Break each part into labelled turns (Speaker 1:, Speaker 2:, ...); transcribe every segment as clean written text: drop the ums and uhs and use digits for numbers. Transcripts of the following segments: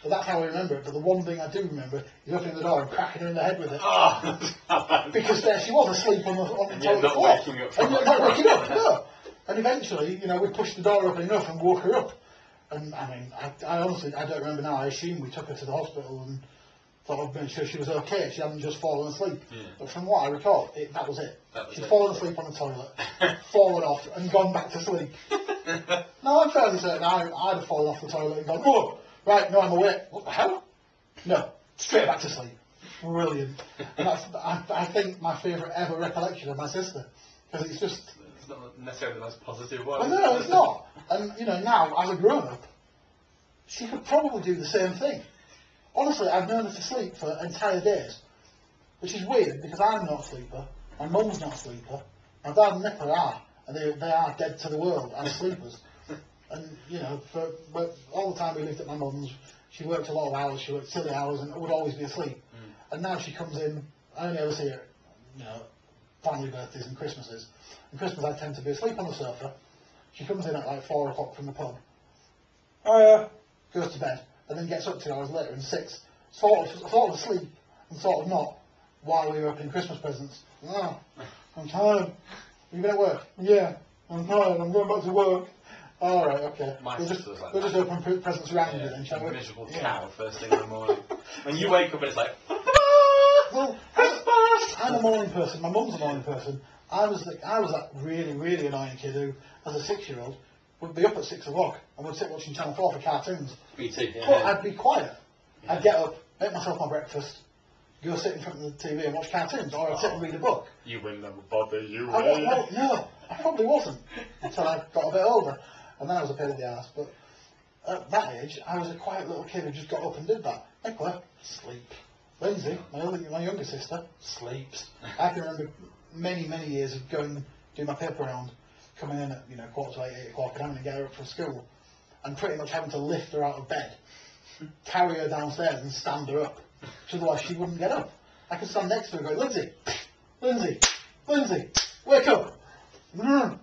Speaker 1: But that's how I remember it. But the one thing I do remember is opening the door and cracking her in the head with it.
Speaker 2: Oh,
Speaker 1: because there she was asleep on the
Speaker 2: and
Speaker 1: toilet
Speaker 2: not
Speaker 1: floor.
Speaker 2: waking up.
Speaker 1: And you're not waking up, no. And eventually, you know, we pushed the door open enough and woke her up. And I mean, I honestly, I don't remember now. I assume we took her to the hospital and thought I'd made sure she was okay. She hadn't just fallen asleep.
Speaker 2: Yeah.
Speaker 1: But from what I recall, that was it. She'd fallen asleep on the toilet, fallen off, and gone back to sleep. No, I'm fairly certain I'd have fallen off the toilet and gone, oh, right, no, I'm awake. What the hell? No, straight back to sleep. Brilliant. And that's, I think, my favourite ever recollection of my sister. Because it's just...
Speaker 2: It's not necessarily the most positive one.
Speaker 1: Well, no, it's not. And, you know, now, as a grown-up, she could probably do the same thing. Honestly, I've known her to sleep for entire days. Which is weird, because I'm not a sleeper, my mum's not a sleeper, my dad and Nicola are, and they are dead to the world as sleepers. And, you know, for all the time we lived at my mum's, she worked a lot of hours, she worked silly hours, and would always be asleep. And now she comes in, I only ever see her, you know, family birthdays and Christmases. And Christmas I tend to be asleep on the sofa. She comes in at like 4 o'clock from the pub. Goes to bed, and then gets up 2 hours later and sits, sort of asleep, and sort of not, while we were opening Christmas presents. Oh, I'm tired. Have you been at work? Yeah, I'm tired, I'm going back to work. Alright, okay. We'll just open presents around you then, shall we?
Speaker 2: Miserable cow first thing in the morning. When you wake up and it's like...
Speaker 1: Well, I'm a morning person, my mum's a morning person. I was that really, really annoying kid who, as a 6-year-old, would be up at 6 o'clock and would sit watching Channel 4 for cartoons.
Speaker 2: Me too, yeah.
Speaker 1: But I'd be quiet. Yeah. I'd get up, make myself my breakfast, go sit in front of the TV and watch cartoons, or I'd sit and read a book.
Speaker 2: You wouldn't never bother, you would.
Speaker 1: Well, no, I probably wasn't, until I got a bit older. And then I was a pain in the arse. But at that age, I was a quiet little kid who just got up and did that. Nicola, sleep. Lindsay, my younger sister, sleeps. I can remember many, many years of going, do my paper round, coming in at, 8:45, 8 o'clock, and having to get her up for school, and pretty much having to lift her out of bed, carry her downstairs and stand her up, because otherwise she wouldn't get up. I could stand next to her going, Lindsay, wake up! And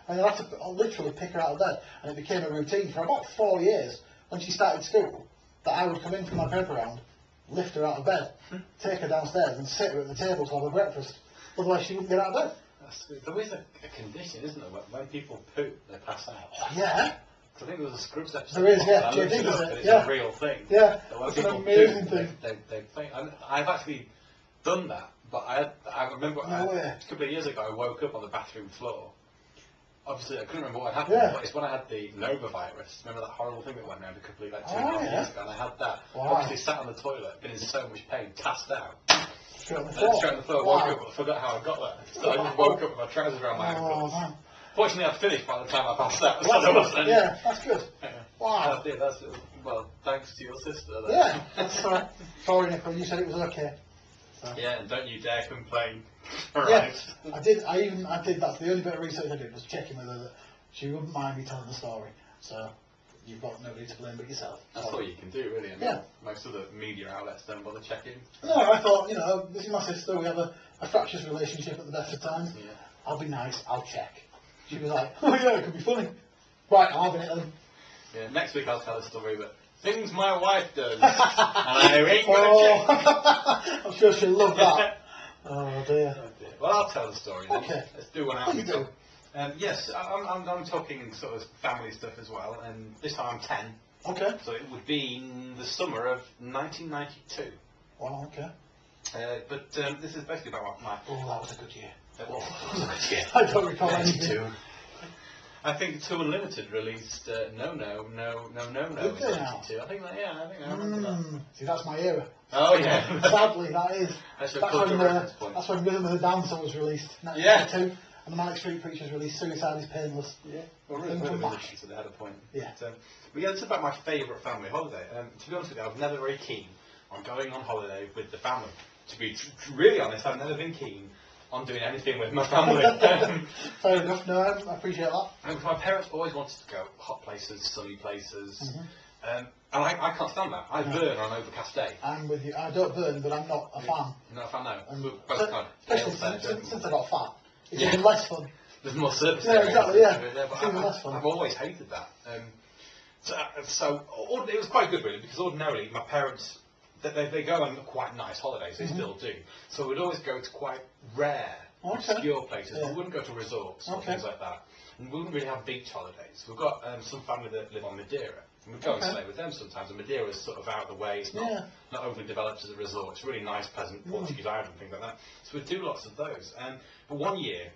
Speaker 1: I'd have to literally pick her out of bed, and it became a routine for about 4 years, when she started school, that I would come in from my paper round, lift her out of bed, take her downstairs and sit her at the table to have her breakfast, otherwise she wouldn't get out of bed.
Speaker 2: There is a condition, isn't there, when people poop, they pass out.
Speaker 1: Oh, yeah.
Speaker 2: I think there was a Scrubs episode.
Speaker 1: There is, yeah. JD does it.
Speaker 2: It's a real thing.
Speaker 1: Yeah, it's an amazing thing.
Speaker 2: They think. I've actually done that, but I remember a couple of years ago I woke up on the bathroom floor. Obviously, I couldn't remember what had happened, but it's when I had the Nova virus. Remember that horrible thing that went around a couple of, 2.5 years ago, and I had that. Wow. Obviously, sat on the toilet, been in so much pain, passed out.
Speaker 1: Straight on the floor.
Speaker 2: Straight on the floor, woke up, I forgot how I got there. So I just woke up with my trousers around my ankles. Fortunately, I'd finished by the time I passed out.
Speaker 1: Yeah, that's good. Wow.
Speaker 2: Well, thanks to your sister. Then.
Speaker 1: Yeah, that's right. Sorry, Nicola, you said it was okay. So.
Speaker 2: Yeah, and don't you dare complain.
Speaker 1: Right. Yeah, I did. That's the only bit of research I did was checking with her that she wouldn't mind me telling the story. So you've got nobody to blame but yourself.
Speaker 2: That's all you can do, really. I mean, most of the media outlets don't bother checking.
Speaker 1: No, I thought, this is my sister. We have a fractious relationship at the best of times.
Speaker 2: Yeah.
Speaker 1: I'll be nice. I'll check. She was like, oh yeah, it could be funny. Right, I'll have it then.
Speaker 2: Yeah, next week I'll tell a story that things my wife does, and I ain't gonna check.
Speaker 1: I'm sure she'll love that. Oh dear.
Speaker 2: Well, I'll tell the story then.
Speaker 1: Okay.
Speaker 2: Let's do one out.
Speaker 1: Do.
Speaker 2: Yes, I'm talking sort of family stuff as well, and this time I'm 10.
Speaker 1: Okay.
Speaker 2: So it would be in the summer of 1992.
Speaker 1: Wow, okay.
Speaker 2: But this is basically about my...
Speaker 1: Oh, that was a good year.
Speaker 2: That was a good year.
Speaker 1: I don't recall anything.
Speaker 2: I think 2 Unlimited released No No in 92. I think I remember that.
Speaker 1: See, that's my era.
Speaker 2: Oh yeah.
Speaker 1: Sadly, that is.
Speaker 2: That's
Speaker 1: when Rhythm of the Dancer was released. 1992. And the Manic Street Preachers released Suicide is Painless.
Speaker 2: Yeah. Well, really, so they had a point.
Speaker 1: Yeah.
Speaker 2: But yeah, this is about my favourite family holiday. To be honest with you, I was never very keen on going on holiday with the family. To be really honest, I've never been keen on doing anything with my family.
Speaker 1: Fair enough, no, I appreciate that.
Speaker 2: And my parents always wanted to go hot places, sunny places, and I can't stand that. I burn on an overcast day.
Speaker 1: I'm with you. I don't burn, but I'm not a fan.
Speaker 2: You're not a fan, no?
Speaker 1: Especially since I got fat. It's even less fun.
Speaker 2: There's more surface.
Speaker 1: Yeah, exactly, yeah.
Speaker 2: It's even less fun. I've always hated that. So it was quite good really, because ordinarily my parents, they go on quite nice holidays, they still do. So we'd always go to quite rare, obscure places. We wouldn't go to resorts or things like that. And we wouldn't really have beach holidays. We've got some family that live on Madeira. And we'd go and stay with them sometimes. And Madeira is sort of out of the way. It's not overly developed as a resort. It's really nice, pleasant Portuguese island and things like that. So we'd do lots of those. But one year,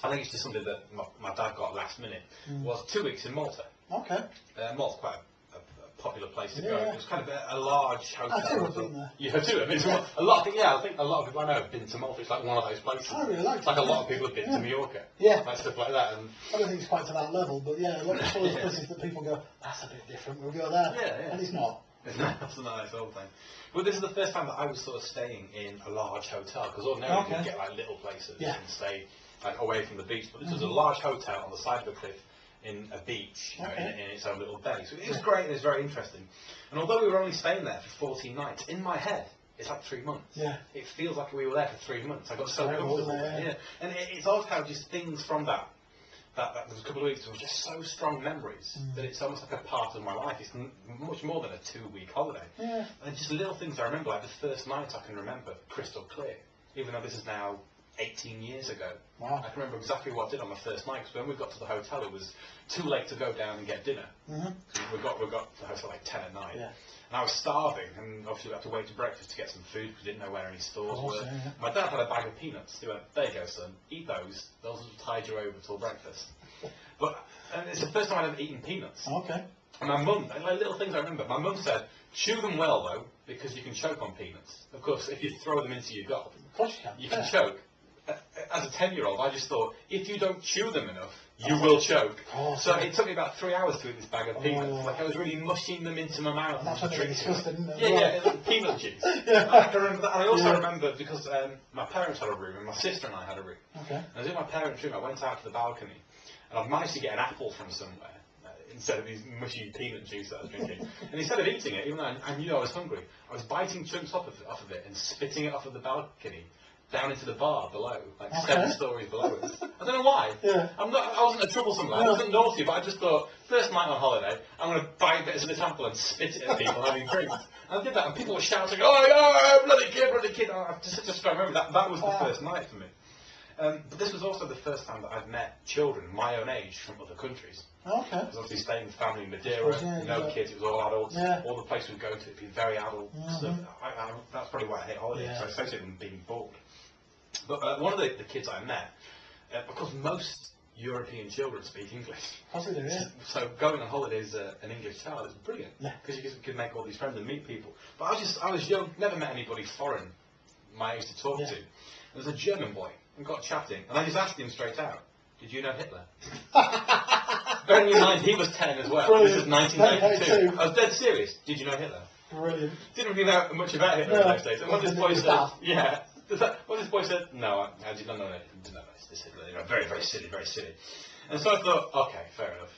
Speaker 2: I think it's just something that my dad got last minute, was 2 weeks in Malta. Malta's quite a popular place to go. It was kind of a large hotel.
Speaker 1: I have been there.
Speaker 2: You have too. I mean, a lot of, I think a lot of people I know have been to Malta. It's like one of those places.
Speaker 1: I really like it.
Speaker 2: It's like a lot of people have been to Mallorca. Like stuff like that. And
Speaker 1: I don't think it's quite to that level, but a lot of those places that people go, that's a bit different, we'll go there. And it's not.
Speaker 2: That's a nice old thing. But this is the first time that I was sort of staying in a large hotel, because ordinarily you get like little places and stay like away from the beach. But this was a large hotel on the side of a cliff in a beach, in its own little bay. So it was great and it was very interesting. And although we were only staying there for 14 nights, in my head, it's like 3 months. It feels like we were there for 3 months. I got so comfortable. And it's odd how just things from that was a couple of weeks were just so strong memories that it's almost like a part of my life. It's much more than a 2-week holiday. And just little things I remember, like the first night I can remember crystal clear, even though this is now 18 years ago. I can remember exactly what I did on my first night, because when we got to the hotel it was too late to go down and get dinner. So we got to the hotel like 10 at night. And I was starving, and obviously we had to wait to breakfast to get some food because we didn't know where any stores were. My dad had a bag of peanuts. He went, there you go son, eat those, those will tide you over till breakfast. And it's the first time I'd ever eaten peanuts. And my mum, like little things I remember, my mum said, chew them well though, because you can choke on peanuts. Of course, if you throw them into your gob, you can choke. As a 10-year-old, I just thought, if you don't chew them enough, you will choke. So it took me about 3 hours to eat this bag of peanuts. Like I was really mushing them into my mouth.
Speaker 1: That's what they disgusted, isn't it?
Speaker 2: It was peanut juice. I can remember that. And I also remember, because my parents had a room, and my sister and I had a room. And I was in my parents' room, I went out to the balcony, and I'd managed to get an apple from somewhere, instead of these mushy peanut juice that I was drinking. And instead of eating it, even though I knew I was hungry, I was biting chunks off of it and spitting it off of the balcony down into the bar below, like 7 stories below us. I don't know why. I wasn't a troublesome lad. I wasn't naughty, but I just thought, first night on holiday, I'm going to bite bits of this apple and spit it at people having drinks. And I did that, and people were shouting, oh, bloody kid. I just remember that was the first night for me. But this was also the first time that I'd met children my own age from other countries. Because obviously staying with family in Madeira, no kids, it was all adults. All the places we'd go to, it'd be very adult stuff. That's probably why I hate holidays, so I associate them being bored. But one of the kids I met, of course most European children speak English. So going on holiday as an English child is brilliant, because you can make all these friends and meet people. But I was young, never met anybody foreign my age to talk to. There was a German boy, and got chatting, and I just asked him straight out, did you know Hitler? Bearing in mind he was 10 as well. This is 1992. I was dead serious. Did you know Hitler? Didn't really know much about Hitler in those days. And what this boy said, what this boy said, no, I did not know anything. Didn't know this Hitler. Very, very silly, very silly. And so I thought, okay, fair enough.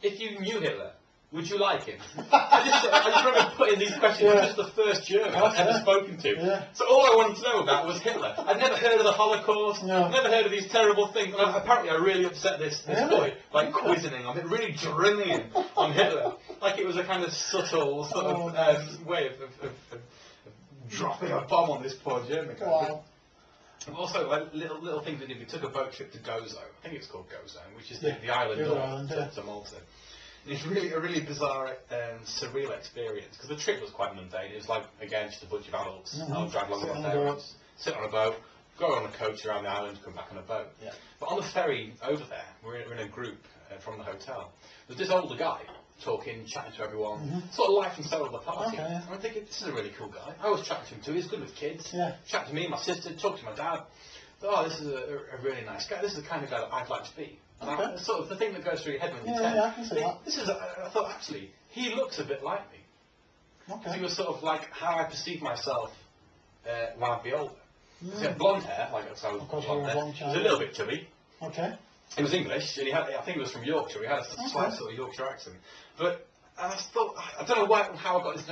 Speaker 2: If you knew Hitler, would you like him? I just remember putting these questions. I'm just the first German I've ever spoken to. So all I wanted to know about was Hitler. I'd never heard of the Holocaust. Never heard of these terrible things. And apparently I really upset this boy, like quizzing him, really drilling him on Hitler, like it was a kind of subtle sort of way of dropping a bomb on this poor German guy. And also, like little things we did. We took a boat trip to Gozo. I think it's called Gozo, which is the island to Malta. It's a really bizarre and surreal experience, because the trip was quite mundane. It was like, again, just a bunch of adults. I'll drag along with my parents, sit on a boat, go on a coach around the island, come back on a boat. But on the ferry over there, we're in a group from the hotel. There's this older guy talking, chatting to everyone, sort of life and soul of the party. And I'm thinking, this is a really cool guy. I was chatting to him too. He's good with kids. Chatting to me, my sister, talking to my dad. Oh, this is a really nice guy. This is the kind of guy that I'd like to be. Sort of the thing that goes through your head when you're 10.
Speaker 1: I can see that.
Speaker 2: I thought, actually, he looks a bit like me. He was sort of like how I perceive myself when I'd be older. He had blonde hair, so I was blonde hair. He was a little bit chubby. He was English, and I think he was from Yorkshire. He had a slight sort of Yorkshire accent. But I thought, I don't know how I got this